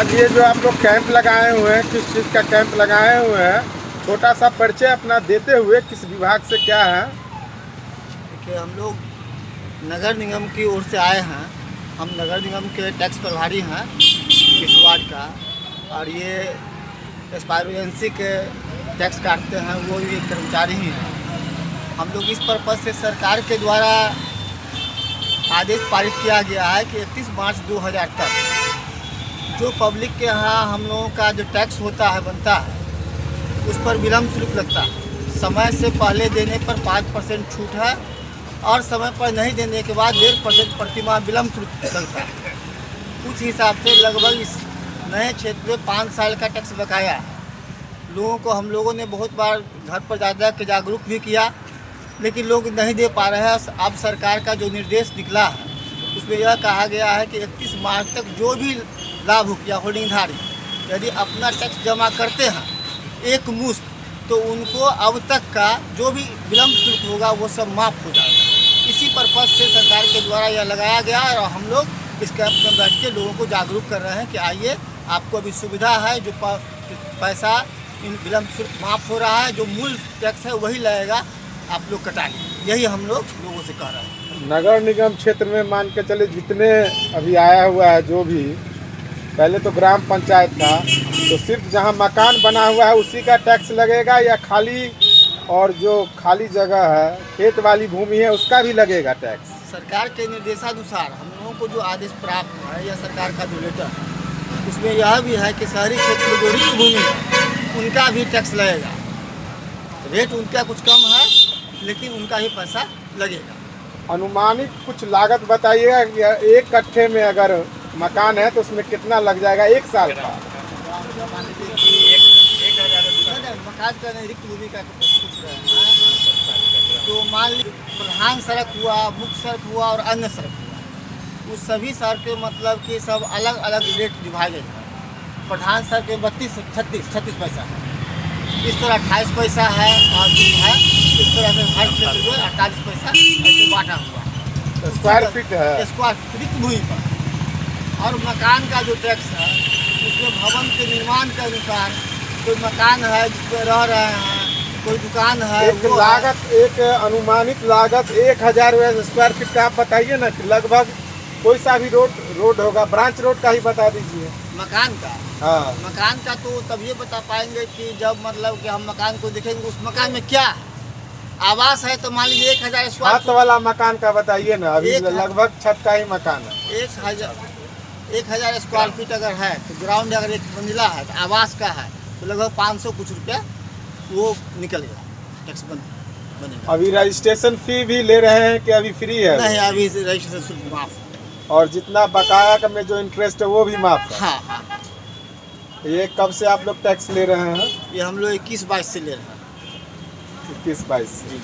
आज ये जो आप लोग कैंप लगाए हुए हैं, किस चीज़ का कैंप लगाए हुए हैं, छोटा सा परिचय अपना देते हुए किस विभाग से क्या है? देखिए, हम लोग नगर निगम की ओर से आए हैं। हम नगर निगम के टैक्स प्रभारी हैं इस वार्ड का, और ये एस्पायर एजेंसी के टैक्स काटते हैं, वो भी कर्मचारी ही हैं। हम लोग इस पर्पज़ से सरकार के द्वारा आदेश पारित किया गया है कि 31 मार्च 2000 तक जो पब्लिक के यहाँ हम लोगों का जो टैक्स होता है, बनता है, उस पर विलम्ब शुल्क लगता है। समय से पहले देने पर 5% छूट है, और समय पर नहीं देने के बाद 1.5% प्रतिमाह विलम्ब शुल्क लगता है। कुछ हिसाब से लगभग इस नए क्षेत्र में 5 साल का टैक्स बकाया है। लोगों को हम लोगों ने बहुत बार घर पर ज़्यादा के जागरूक भी किया, लेकिन लोग नहीं दे पा रहे हैं। अब सरकार का जो निर्देश निकला है, उसमें यह कहा गया है कि 31 मार्च तक जो भी लाभुक या होल्डिंगधारी यदि अपना टैक्स जमा करते हैं एक मुश्त, तो उनको अब तक का जो भी विलम्ब शुल्क होगा वो सब माफ़ हो जाएगा। इसी पर्पज़ से सरकार के द्वारा यह लगाया गया है, और हम लोग इस कैंप में बैठ के लोगों को जागरूक कर रहे हैं कि आइए, आपको अभी सुविधा है, जो पैसा इन विलम्ब शुल्क माफ़ हो रहा है, जो मूल टैक्स है वही लगेगा, आप लोग कटाइए। यही हम लोग लोगों से कह रहे हैं। नगर निगम क्षेत्र में मान के चले जितने अभी आया हुआ है, जो भी पहले तो ग्राम पंचायत था, तो सिर्फ जहां मकान बना हुआ है उसी का टैक्स लगेगा, या खाली और जो खाली जगह है, खेत वाली भूमि है, उसका भी लगेगा टैक्स? सरकार के निर्देशानुसार हम लोगों को जो आदेश प्राप्त है या सरकार का जो लेटर है, उसमें यह भी है कि शहरी क्षेत्र में जो रिक्त भूमि है उनका भी टैक्स लगेगा। रेट उनका कुछ कम है, लेकिन उनका ही पैसा लगेगा। अनुमानित कुछ लागत बताइएगा कि एक कट्ठे में अगर मकान है तो उसमें कितना लग जाएगा एक साल का? मान लीजिए कि मकान का नहीं, रिक्त भूमि का पूछ रहे हैं, तो मान लीजिए प्रधान सड़क हुआ, मुख्य सड़क हुआ और अन्य सड़क हुआ, उस सभी सड़कें मतलब कि सब अलग अलग रेट डिवाइडेड है। प्रधान सड़क में 36 पैसा है, इस तरह 28 पैसा है, और जो है इस तरह से हर क्षेत्र में 48 पैसा ऐसे बांटा हुआ स्क्वायर फीट है, स्क्वायर रिक्त भूमि पर। और मकान का जो टैक्स है, उसमें भवन के निर्माण के अनुसार कोई मकान है जिसमें रह रहे हैं, कोई दुकान है, एक लागत, एक अनुमानित लागत 1000 स्क्वायर फीट का आप बताइए ना, कि लगभग कोई सा भी रोड होगा, ब्रांच रोड का ही बता दीजिए। मकान का, हाँ, मकान का तो तब ये बता पाएंगे कि जब मतलब कि हम मकान को देखेंगे उस मकान में क्या है। आवास है तो मान लीजिए 1000 स्क्वायर छत वाला मकान का बताइए ना, अभी लगभग छत का ही मकान है। 1000 स्क्वायर फीट अगर है तो ग्राउंड अगर एक मंजिला है तो आवास का है तो लगभग 500 कुछ रुपया वो निकलेगा, टैक्स बनेगा। अभी रजिस्ट्रेशन फी भी ले रहे हैं कि अभी फ्री है? नहीं, अभी रजिस्ट्रेशन शुल्क माफ है। और जितना बकाया का में जो इंटरेस्ट है वो भी माफ है? हाँ हाँ। ये कब से आप लोग टैक्स ले रहे हैं? ये हम लोग 21-22 से ले रहे हैं। 21-22 से।